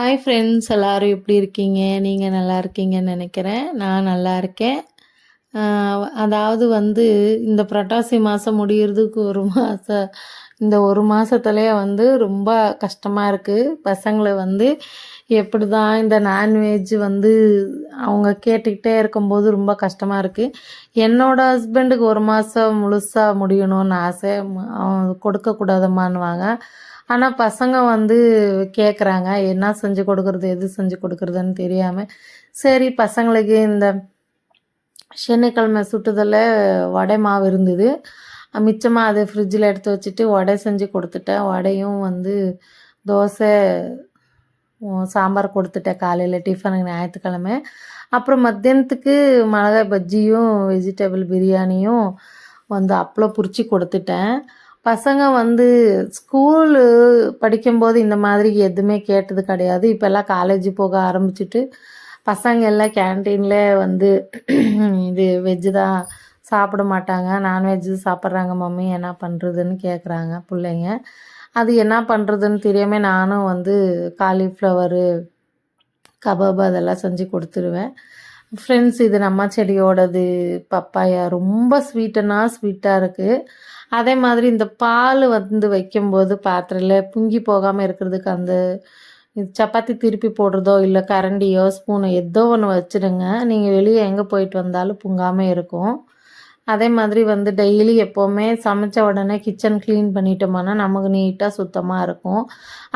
Hi friends, எல்லாரும் எப்படி இருக்கீங்க? நீங்கள் நல்லா இருக்கீங்கன்னு நினைக்கிறேன். நான் நல்லா இருக்கேன். அதாவது இந்த புரட்டாசி மாதம் முடியறதுக்கு இந்த ஒரு மாதத்துலேயே ரொம்ப கஷ்டமாக இருக்குது. பசங்களை எப்படி தான் இந்த நான்வெஜ் அவங்க கேட்டுக்கிட்டே இருக்கும்போது ரொம்ப கஷ்டமாக இருக்குது. என்னோடய ஹஸ்பண்டுக்கு ஒரு மாதம் முழுசாக முடியணும்னு ஆசை. அவங்க கொடுக்கக்கூடாதம்மான்னுவாங்க. ஆனால் பசங்க கேட்குறாங்க, என்ன செஞ்சு கொடுக்குறது, எது செஞ்சு கொடுக்குறதுன்னு தெரியாமல், சரி பசங்களுக்கு இந்த சனிக்கிழமை சுட்டுதல்ல வடை மாவு இருந்தது. மிச்சமாக அதை ஃப்ரிட்ஜில் எடுத்து வச்சுட்டு வடை செஞ்சு கொடுத்துட்டேன். வடையும் தோசை சாம்பார் கொடுத்துட்டேன் காலையில் டிஃபனுக்கு ஞாயிற்றுக்கிழமை. அப்புறம் மத்தியானத்துக்கு மிளகாய் பஜ்ஜியும் வெஜிடபிள் பிரியாணியும் அப்பளம் பொரிச்சு கொடுத்துட்டேன். பசங்க ஸ்கூலு படிக்கும்போது இந்த மாதிரி எதுவுமே கேட்டது கிடையாது. இப்போல்லாம் காலேஜ் போக ஆரம்பிச்சுட்டு பசங்க எல்லாம் கேன்டீனில் இது வெஜ்ஜு தான் சாப்பிட மாட்டாங்க, நான்வெஜ்ஜு சாப்பிட்றாங்க மம்மி, என்ன பண்ணுறதுன்னு கேட்குறாங்க பிள்ளைங்க. அது என்ன பண்ணுறதுன்னு தெரியாமல் நானும் காலிஃப்ளவரு கபாப் அதெல்லாம் செஞ்சு கொடுத்துருவேன். ஃப்ரெண்ட்ஸ், இது நம்ம செடியோடது பப்பாயா, ரொம்ப ஸ்வீட்டாக இருக்குது. அதே மாதிரி இந்த பால் வைக்கும்போது பாத்திரத்தில் பொங்கி போகாமல் இருக்கிறதுக்கு சப்பாத்தி திருப்பி போடுறதோ இல்லை கரண்டியோ ஸ்பூனோ ஏதோ ஒன்று வச்சுடுங்க. நீங்கள் வெளியே எங்கே போயிட்டு வந்தாலும் பொங்காமல் இருக்கும். அதே மாதிரி டெய்லி எப்போவுமே சமைச்ச உடனே கிச்சன் க்ளீன் பண்ணிட்டோம்னா நமக்கு நீட்டாக சுத்தமாக இருக்கும்.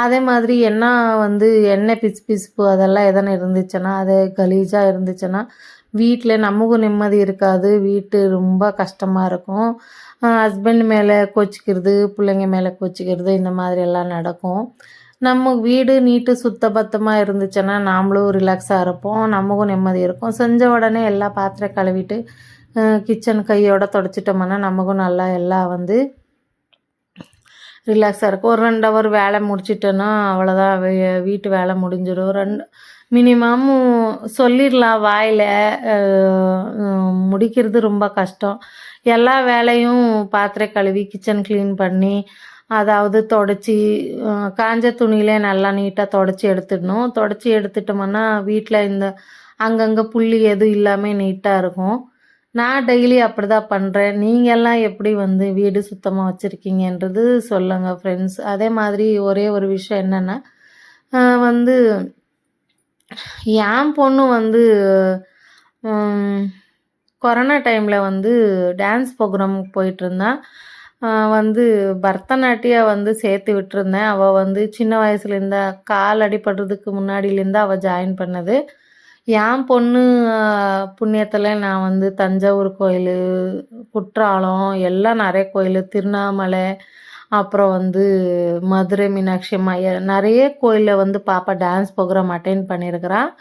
அதே மாதிரி எண்ணெய் பிசுப்பு அதெல்லாம் எதனா இருந்துச்சுன்னா, அது கலீஜாக இருந்துச்சுன்னா வீட்டில் நமக்கும் நிம்மதி இருக்காது. வீட்டு ரொம்ப கஷ்டமாக இருக்கும். ஹஸ்பண்ட் மேலே கோச்சிக்கிறது, பிள்ளைங்க மேலே கோச்சிக்கிறது, இந்த மாதிரி எல்லாம் நடக்கும். நம்ம வீடு நீட்டு சுத்தபத்தமாக இருந்துச்சுன்னா நாமளும் ரிலாக்ஸாக இருப்போம், நமக்கும் நிம்மதி இருக்கும். செஞ்ச உடனே எல்லா பாத்திரம் கழுவிட்டு கிச்சன் கையோட தொடச்சிட்டோம்னா நமக்கும் நல்லா எல்லாம் ரிலாக்ஸாக இருக்கும். ஒரு 2 ஹவர் வேலை முடிச்சிட்டோன்னா அவ்வளோதான், வீட்டு வேலை முடிஞ்சிடும். மினிமம் சொல்லிடலாம் வாயில், முடிக்கிறது ரொம்ப கஷ்டம். எல்லா வேலையும் பாத்திரம் கழுவி கிச்சன் க்ளீன் பண்ணி அதாவது தொடச்சி காஞ்ச துணியிலே நல்லா நீட்டாக தொடச்சி எடுத்துடணும். தொடச்சி எடுத்துட்டோம்னா வீட்டில் இந்த அங்கங்கே புள்ளி எதுவும் இல்லாமல் நீட்டாக இருக்கும். நான் டெய்லி அப்படி தான் பண்ணுறேன். நீங்கள்லாம் எப்படி வீடு சுத்தமாக வச்சுருக்கீங்கன்றது சொல்லுங்கள் ஃப்ரெண்ட்ஸ். அதே மாதிரி ஒரே ஒரு விஷயம் என்னென்னா, என் பொண்ணு கொரோனா டைமில் டான்ஸ் ப்ரோக்ராமுக்கு போயிட்டுருந்தான். பரதநாட்டியம் சேர்த்து விட்டுருந்தேன். அவள் சின்ன வயசுலேருந்தா கால் அடிபடுறதுக்கு முன்னாடியிலேருந்து அவள் ஜாயின் பண்ணது. என் பொண்ணு புண்ணியத்தில் நான் தஞ்சாவூர் கோயில், குற்றாலம் எல்லாம் நிறைய கோயில், திருவண்ணாமலை, அப்புறம் மதுரை மீனாட்சி அம்மா, நிறைய கோயிலில் பாப்பா டான்ஸ் ப்ரோக்ராம் அட்டென்ட் பண்ணியிருக்கிறான்.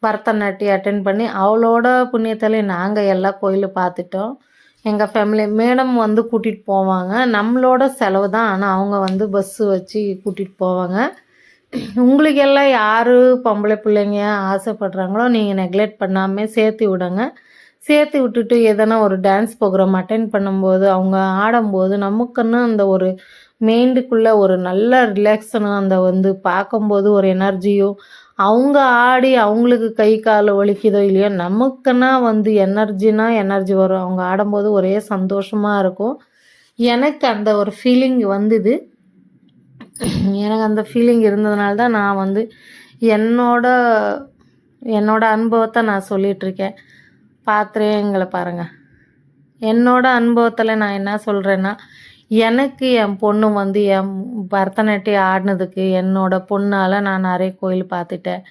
பரதநாட்டியம் அட்டென்ட் பண்ணி அவளோட புண்ணியத்தில் நாங்கள் எல்லா கோயிலும் பார்த்துட்டோம். எங்கள் ஃபேமிலி மேடம் கூட்டிகிட்டு போவாங்க. நம்மளோட செலவு தான், ஆனால் அவங்க பஸ்ஸு வச்சு கூட்டிகிட்டு போவாங்க. உங்களுக்கு எல்லாம் யார் பொம்பளை பிள்ளைங்க ஆசைப்படுறாங்களோ நீங்கள் நெக்லெக்ட் பண்ணாமல் சேர்த்து விடுங்க. சேர்த்து விட்டுட்டு எதனா ஒரு டான்ஸ் ப்ரோக்ராம் அட்டென்ட் பண்ணும்போது அவங்க ஆடும்போது நமக்குன்னு அந்த ஒரு மைண்டுக்குள்ளே ஒரு நல்ல ரிலாக்ஸனும் அந்த பார்க்கும்போது ஒரு எனர்ஜியும், அவங்க ஆடி அவங்களுக்கு கை கால் ஒலிக்குதோ இல்லையோ நமக்குன்னா எனர்ஜி வரும். அவங்க ஆடும்போது ஒரே சந்தோஷமாக இருக்கும். எனக்கு அந்த ஒரு ஃபீலிங் வந்தது. எனக்கு அந்த ஃபீலிங் இருந்ததுனால தான் நான் என்னோட அனுபவத்தை நான் சொல்லிகிட்ருக்கேன். பாத்திரங்களை பாருங்கள். என்னோட அனுபவத்தில் நான் என்ன சொல்கிறேன்னா, எனக்கு என் பொண்ணு என் பரதநாட்டியம் ஆடினதுக்கு என்னோட பொண்ணால் நான் நிறைய கோயில் பார்த்துட்டேன்.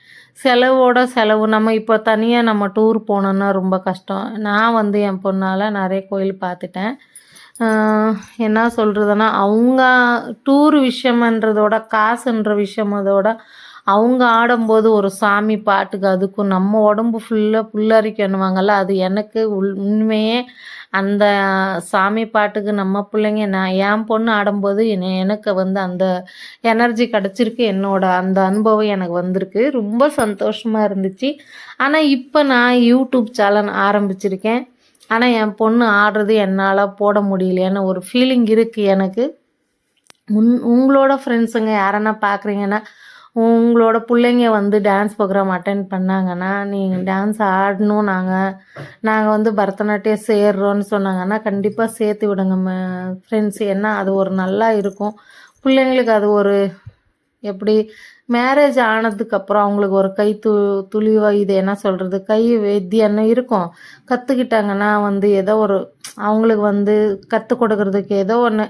செலவு நம்ம இப்போ தனியாக நம்ம டூர் போனோன்னா ரொம்ப கஷ்டம். நான் என் பொண்ணால் நிறைய கோயில் பார்த்துட்டேன். என்ன சொல்கிறதுனா, அவங்க டூர் விஷயம்ன்றதோட காசுன்ற விஷயமதோட அவங்க ஆடும்போது ஒரு சாமி பாட்டுக்கு அதுக்கும் நம்ம உடம்பு ஃபுல்லாக புல்லரிக்கணுவாங்கள்ல, அது எனக்கு உண்மையே அந்த சாமி பாட்டுக்கு நம்ம பிள்ளைங்க என் பொண்ணு ஆடும்போது எனக்கு அந்த எனர்ஜி கிடச்சிருக்கு. என்னோட அந்த அனுபவம் எனக்கு வந்திருக்கு. ரொம்ப சந்தோஷமாக இருந்துச்சு. ஆனால் இப்போ நான் யூடியூப் சேனல் ஆரம்பிச்சிருக்கேன். ஆனால் என் பொண்ணு ஆடுறது என்னால் போட முடியலையான்னு ஒரு ஃபீலிங் இருக்குது எனக்கு. உங்களோட ஃப்ரெண்ட்ஸுங்க யாரன்னா பார்க்குறீங்கன்னா உங்களோட பிள்ளைங்க வந்து டான்ஸ் ப்ரோக்ராம் அட்டென்ட் பண்ணாங்கன்னா நீங்கள் டான்ஸ் ஆடணும், நாங்கள் வந்து பரதநாட்டியம் சேர்றோன்னு சொன்னாங்கன்னா கண்டிப்பாக சேர்த்து விடுங்க ஃப்ரெண்ட்ஸ். ஏன்னா அது ஒரு நல்லா இருக்கும் பிள்ளைங்களுக்கு. அது ஒரு எப்படி மேரேஜ் ஆனதுக்கப்புறம் அவங்களுக்கு ஒரு கை துளிவாக இது என்ன சொல்கிறது, கை வித்தியன்னு இருக்கும். கற்றுக்கிட்டாங்கன்னா வந்து ஏதோ ஒரு அவங்களுக்கு வந்து கற்றுக் கொடுக்கறதுக்கு ஏதோ ஒன்று.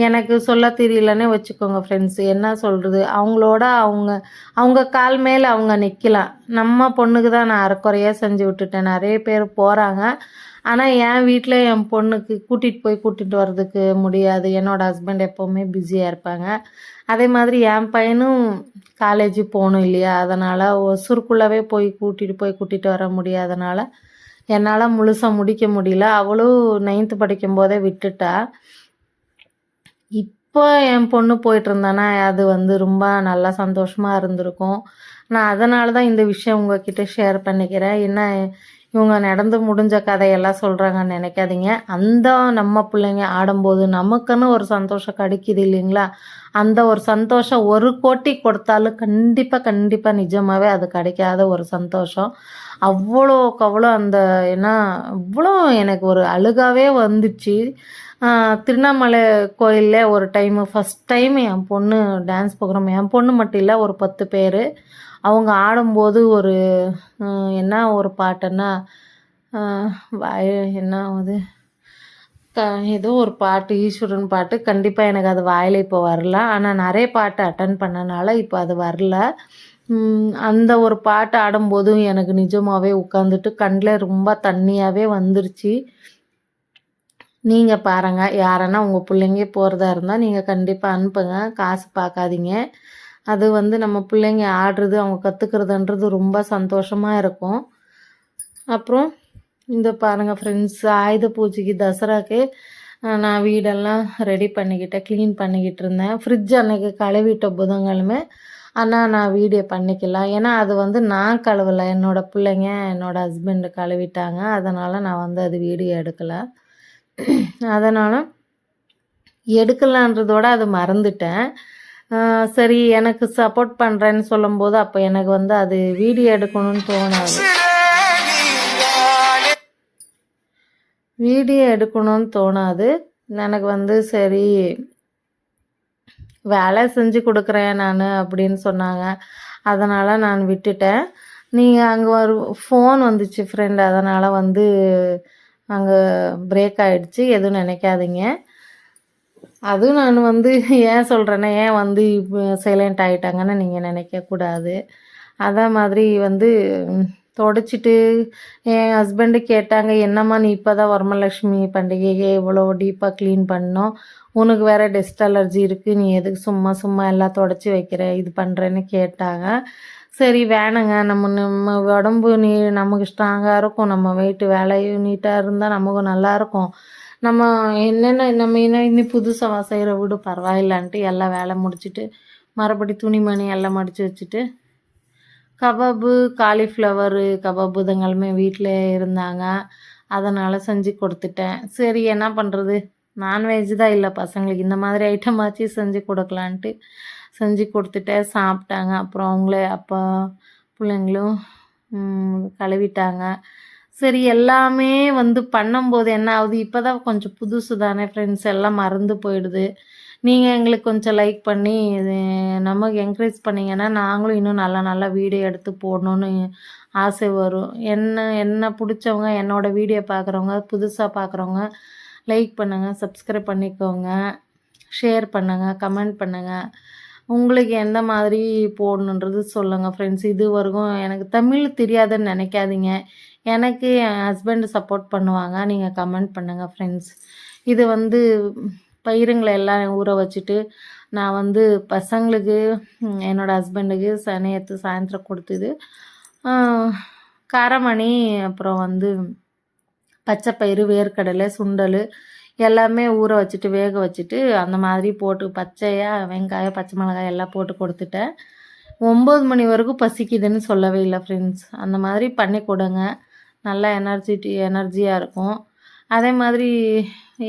எனக்கு சொல்ல தெரியலன்னே வச்சுக்கோங்க ஃப்ரெண்ட்ஸ். என்ன சொல்கிறது, அவங்களோட அவங்க அவங்க கால் மேலே அவங்க நிற்கலாம். நம்ம பொண்ணுக்கு தான் நான் அரைக்குறையாக செஞ்சு விட்டுட்டேன். நிறைய பேர் போகிறாங்க. ஆனால் என் வீட்டில் என் பொண்ணுக்கு கூட்டிகிட்டு வர்றதுக்கு முடியாது. என்னோடய ஹஸ்பண்ட் எப்போவுமே பிஸியாக இருப்பாங்க. அதே மாதிரி என் பையனும் காலேஜு போகணும் இல்லையா, அதனால் ஒசூருக்குள்ளவே போய் கூட்டிகிட்டு வர முடியாதனால என்னால் முழுசாக முடிக்க முடியல. அவளும் 9th படிக்கும்போதே விட்டுட்டா. இப்போ என் பொண்ணு போயிட்டு இருந்தானா அது வந்து ரொம்ப நல்லா சந்தோஷமாக இருந்திருக்கும். நான் அதனால தான் இந்த விஷயம் உங்ககிட்ட ஷேர் பண்ணிக்கிறேன். என்ன இவங்க நடந்து முடிஞ்ச கதையெல்லாம் சொல்கிறாங்கன்னு நினைக்காதீங்க. அந்த நம்ம பிள்ளைங்க ஆடும்போது நமக்குன்னு ஒரு சந்தோஷம் கிடைக்கிது இல்லைங்களா, அந்த ஒரு சந்தோஷம் 1,00,00,000 கொடுத்தாலும் கண்டிப்பாக நிஜமாகவே அது கிடைக்காத ஒரு சந்தோஷம். அவ்வளோக்கு அவ்வளோ அந்த ஏன்னா அவ்வளோ எனக்கு ஒரு அழுகாவே வந்துச்சு. திருவண்ணாமலை கோயிலில் ஒரு டைமு ஃபஸ்ட் டைம் என் பொண்ணு டான்ஸ் ப்ரோக்ராம், என் பொண்ணு மட்டும் இல்லை, ஒரு 10 பேர் அவங்க ஆடும்போது ஒரு என்ன ஒரு பாட்டுன்னா என்ன அது ஏதோ ஒரு பாட்டு, ஈஸ்வரன் பாட்டு. கண்டிப்பாக எனக்கு அது வாயில் இப்போ வரல. ஆனால் நிறைய பாட்டு அட்டன் பண்ணனால இப்போ அது வரல. அந்த ஒரு பாட்டு ஆடும்போதும் எனக்கு நிஜமாகவே உட்காந்துட்டு கண்ணில் ரொம்ப தண்ணியாகவே வந்துருச்சு. நீங்கள் பாருங்கள், யாரன்னா உங்கள் பிள்ளைங்க போகிறதா இருந்தால் நீங்கள் கண்டிப்பாக அனுப்புங்க. காசு பார்க்காதீங்க. அது வந்து நம்ம பிள்ளைங்க ஆடுறது அவங்க கற்றுக்கிறதுன்றது ரொம்ப சந்தோஷமாக இருக்கும். அப்புறம் இந்த பாருங்கள் ஃப்ரெண்ட்ஸ், ஆயுத பூஜைக்கு தசராக்கு நான் வீடெல்லாம் ரெடி பண்ணிக்கிட்டேன், க்ளீன் பண்ணிக்கிட்டு இருந்தேன். ஃப்ரிட்ஜ் அன்னைக்கு கழுவிட்ட புதன்கிழமை. ஆனால் நான் வீடியோ பண்ணிக்கலாம். ஏன்னா அது வந்து நான் கழுவலை, என்னோடய பிள்ளைங்க என்னோடய ஹஸ்பண்டு கழுவிட்டாங்க. அதனால் நான் வந்து அது வீடியோ எடுக்கலை. அதனால் எடுக்கலான்றதோட அது மறந்துட்டேன். சரி, எனக்கு சப்போர்ட் பண்ணுறேன்னு சொல்லும்போது அப்போ எனக்கு வந்து அது வீடியோ எடுக்கணும்னு தோணாது. எனக்கு வந்து சரி வேலை செஞ்சு கொடுக்குறேன் நான் அப்படின்னு சொன்னாங்க. அதனால் நான் விட்டுட்டேன். நீங்கள் அங்கே ஒரு ஃபோன் வந்துச்சு ஃப்ரெண்ட், அதனால் வந்து அங்கே பிரேக் ஆகிடுச்சு, எதுவும் நினைக்காதீங்க. அதுவும் நான் வந்து ஏன் சொல்கிறேன்னா, ஏன் வந்து இப்போ சைலண்ட் ஆகிட்டாங்கன்னு நீங்கள் நினைக்கக்கூடாது. அதே மாதிரி வந்து தொடச்சிட்டு என் ஹஸ்பண்டு கேட்டாங்க, என்னம்மா நீ இப்போ தான் வரமலட்சுமி பண்டிகையை இவ்வளோ டீப்பாக க்ளீன் பண்ணோம், உனக்கு வேறு டஸ்ட் அலர்ஜி இருக்குது, நீ எதுக்கு சும்மா எல்லாம் தொடச்சி வைக்கிற இது பண்ணுறேன்னு கேட்டாங்க. சரி வேணாங்க, நம்ம உடம்பு நமக்கு ஸ்ட்ராங்காக இருக்கும், நம்ம வெயிட்டு வேலையும் நீட்டாக இருந்தால் நமக்கு நல்லாயிருக்கும். நம்ம இன்னும் புதுசாக செய்கிற வீடு பரவாயில்லான்ட்டு எல்லா வேலை முடிச்சுட்டு மறுபடி துணிமணி எல்லாம் மடித்து வச்சுட்டு கபாபு, காலிஃப்ளவரு கபாப் புதன்கிழமை வீட்டில் இருந்தாங்க. அதனால் செஞ்சு கொடுத்துட்டேன். சரி என்ன பண்ணுறது, நான்வெஜ் தான் இல்லை பசங்களுக்கு, இந்த மாதிரி ஐட்டமாச்சு செஞ்சு கொடுக்கலான்ட்டு செஞ்சு கொடுத்துட்டேன். சாப்பிட்டாங்க. அப்புறம் அவங்களே அப்பா பிள்ளைங்களும் கழுவிட்டாங்க. சரி எல்லாமே வந்து பண்ணும்போது என்ன ஆகுது, இப்போ தான் கொஞ்சம் புதுசு தானே ஃப்ரெண்ட்ஸ், எல்லாம் மறந்து போயிடுது. நீங்கள் எங்களுக்கு கொஞ்சம் லைக் பண்ணி இது நமக்கு என்கரேஜ் பண்ணிங்கன்னா நாங்களும் இன்னும் நல்லா வீடியோ எடுத்து போடணுன்னு ஆசை வரும். என்ன பிடிச்சவங்க, என்னோடய வீடியோ பார்க்குறவங்க, புதுசாக பார்க்குறவங்க லைக் பண்ணுங்கள், சப்ஸ்கிரைப் பண்ணிக்கோங்க, ஷேர் பண்ணுங்கள், கமெண்ட் பண்ணுங்கள். உங்களுக்கு எந்த மாதிரி போடணுன்றது சொல்லுங்கள் ஃப்ரெண்ட்ஸ். இது வரைக்கும் எனக்கு தமிழ் தெரியாதுன்னு நினைக்காதீங்க. எனக்கு என் ஹஸ்பண்டு சப்போர்ட் பண்ணுவாங்க. நீங்கள் கமெண்ட் பண்ணுங்கள் ஃப்ரெண்ட்ஸ். இது வந்து பயிருங்களை எல்லாம் ஊற வச்சுட்டு நான் வந்து பசங்களுக்கு என்னோடய ஹஸ்பண்டுக்கு நேற்று சாயந்தரம் கொடுத்தது காரமணி, அப்புறம் வந்து பச்சைப்பயிறு, வேர்க்கடலை, சுண்டல் எல்லாமே ஊற வச்சுட்டு வேக வச்சுட்டு அந்த மாதிரி போட்டு பச்சையாக வெங்காயம், பச்சை மிளகாய் எல்லாம் போட்டு கொடுத்துட்டேன். 9 மணி வரைக்கும் பசிக்குதுன்னு சொல்லவே இல்லை ஃப்ரெண்ட்ஸ். அந்த மாதிரி பண்ணி கொடுங்க, நல்லா எனர்ஜியாக இருக்கும். அதே மாதிரி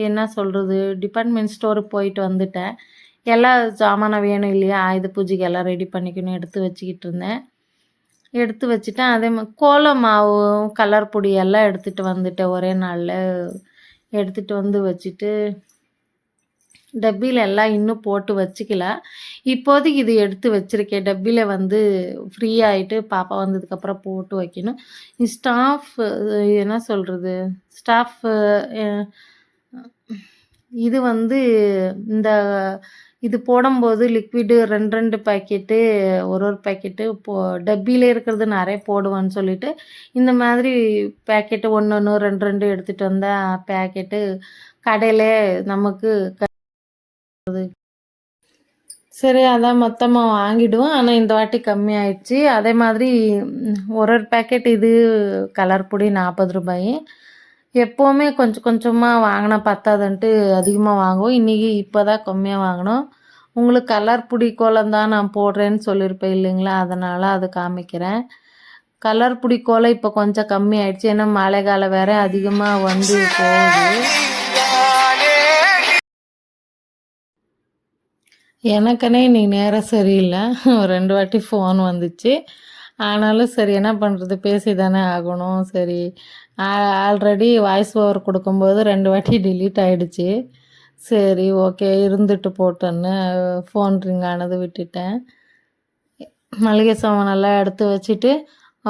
என்ன சொல்கிறது, டிபார்ட்மெண்ட் ஸ்டோருக்கு போயிட்டு வந்துட்டேன். எல்லா சாமானம் வேணும் இல்லையா, ஆயுத பூஜைக்கு எல்லாம் ரெடி பண்ணிக்கணும் எடுத்து வச்சுக்கிட்டு இருந்தேன். எடுத்து வச்சுட்டேன். அதே கோலம் மாவு, கலர் பொடி எல்லாம் எடுத்துகிட்டு வந்துட்டேன். ஒரே நாளில் எடுத்துகிட்டு வந்து வச்சுட்டு டப்பியில் எல்லாம் இன்னும் போட்டு வச்சுக்கல. இப்போதைக்கு இது எடுத்து வச்சுருக்கேன். டப்பியில் வந்து ஃப்ரீ ஆகிட்டு பாப்பா வந்ததுக்கப்புறம் போட்டு வைக்கணும். ஸ்டாஃப் என்ன சொல்கிறது, ஸ்டாஃப் இது வந்து இந்த இது போடும்போது லிக்விடு 2 பாக்கெட்டு, ஒரு பாக்கெட்டு டப்பியில் இருக்கிறது நிறைய போடுவேன்னு சொல்லிட்டு இந்த மாதிரி பேக்கெட்டு 1 1 2 2 எடுத்துகிட்டு வந்தால் பேக்கெட்டு கடையில் நமக்கு சரி அதான் மொத்தமாக வாங்கிடுவோம். ஆனால் இந்த வாட்டி கம்மியாயிடுச்சு. அதே மாதிரி ஒரு பேக்கெட் இது கலர் பொடி 40 ரூபாய். எப்போவுமே கொஞ்சம் கொஞ்சமாக வாங்கினா பத்தாதுன்ட்டு அதிகமாக வாங்குவோம். இன்றைக்கி இப்போ தான் கம்மியாக வாங்கினோம். உங்களுக்கு கலர் பொடி கோலம் தான் நான் போடுறேன்னு சொல்லியிருப்பேன் இல்லைங்களா, அதனால் அதை காமிக்கிறேன். கலர் பொடி கோலம் இப்போ கொஞ்சம் கம்மி ஆயிடுச்சு. ஏன்னா மழை காலம் வேறு அதிகமாக வந்து போகுது. எனக்குன்னே இன்னைக்கு நேரம் சரியில்லை. 2 வாட்டி ஃபோன் வந்துச்சு. ஆனாலும் சரி என்ன பண்ணுறது, பேசி தானே ஆகணும். சரி ஆல்ரெடி வாய்ஸ் ஓவர் கொடுக்கும்போது 2 வாட்டி டிலீட் ஆகிடுச்சு. சரி ஓகே இருந்துட்டு போட்டோன்னு ஃபோன் ரிங் ஆனது விட்டுட்டேன். மளிகை சாமானெல்லாம் எடுத்து வச்சுட்டு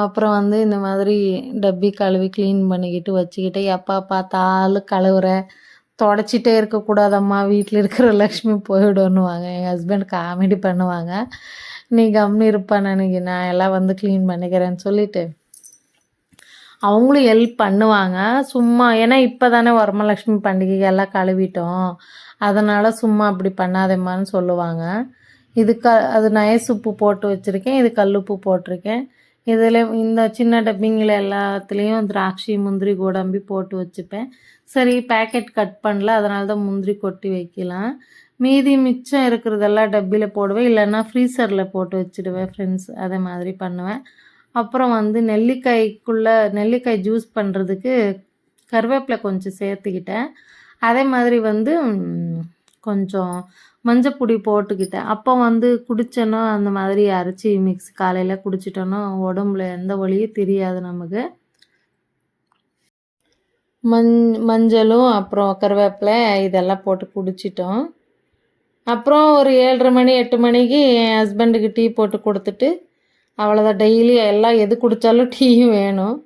அப்புறம் வந்து இந்த மாதிரி டப்பி கழுவி க்ளீன் பண்ணிக்கிட்டு வச்சுக்கிட்டு, எப்போ பார்த்தாலும் கழுவுற தொடச்சிட்டே இருக்கக்கூடாதம்மா, வீட்டில் இருக்கிற லக்ஷ்மி போயிடுன்னுவாங்க. எங்கள் ஹஸ்பண்ட் காமெடி பண்ணுவாங்க. நீ கம்னு இருப்பான் நினைக்கி, நான் எல்லாம் வந்து க்ளீன் பண்ணிக்கிறேன்னு சொல்லிவிட்டு அவங்களும் ஹெல்ப் பண்ணுவாங்க. சும்மா ஏன்னா இப்போ தானே வரமலக்ஷ்மி பண்டிகைக்கு எல்லாம் கழுவிட்டோம், அதனால் சும்மா அப்படி பண்ணாதேம்மான்னு சொல்லுவாங்க. இது அது நைஸ் உப்பு போட்டு வச்சுருக்கேன், இது கல்லுப்பு போட்டிருக்கேன். இதில் இந்த சின்ன டப்பிங்கில் எல்லாத்துலேயும் திராட்சை முந்திரி கோடம்பி போட்டு வச்சுப்பேன். சரி பேக்கெட் கட் பண்ணல, அதனால தான் முந்திரி கொட்டி வைக்கலாம். மீதி மிச்சம் இருக்கிறதெல்லாம் டப்பியில் போடுவேன், இல்லைன்னா ஃப்ரீசரில் போட்டு வச்சுடுவேன் ஃப்ரெண்ட்ஸ். அதே மாதிரி பண்ணுவேன். அப்புறம் வந்து நெல்லிக்காய் ஜூஸ் பண்ணுறதுக்கு கருவேப்பிலை கொஞ்சம் சேர்த்துக்கிட்டேன். அதே மாதிரி வந்து கொஞ்சம் மஞ்சப்பொடி போட்டுக்கிட்டேன். அப்போ வந்து குடித்தோன்னா அந்த மாதிரி அரைச்சி மிக்ஸ் காலையில் குடிச்சிட்டோன்னா உடம்புல எந்த வலியும் தெரியாது நமக்கு. மஞ்சளும் அப்புறம் கருவேப்பிலை இதெல்லாம் போட்டு குடிச்சிட்டோம். அப்புறம் ஒரு 7:30 மணி 8 மணிக்கு என் ஹஸ்பண்டுக்கு டீ போட்டு கொடுத்துட்டு அவ்வளோதான். டெய்லி எல்லாம் எது குடித்தாலும் டீயும் வேணும்.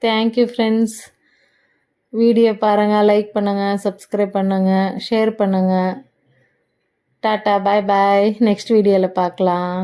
Thank you friends. வீடியோ பாருங்கள், லைக் பண்ணுங்கள், சப்ஸ்கிரைப் பண்ணுங்கள், ஷேர் பண்ணுங்கள். டாட்டா பாய் பாய். நெக்ஸ்ட் வீடியோவில் பார்க்கலாம்.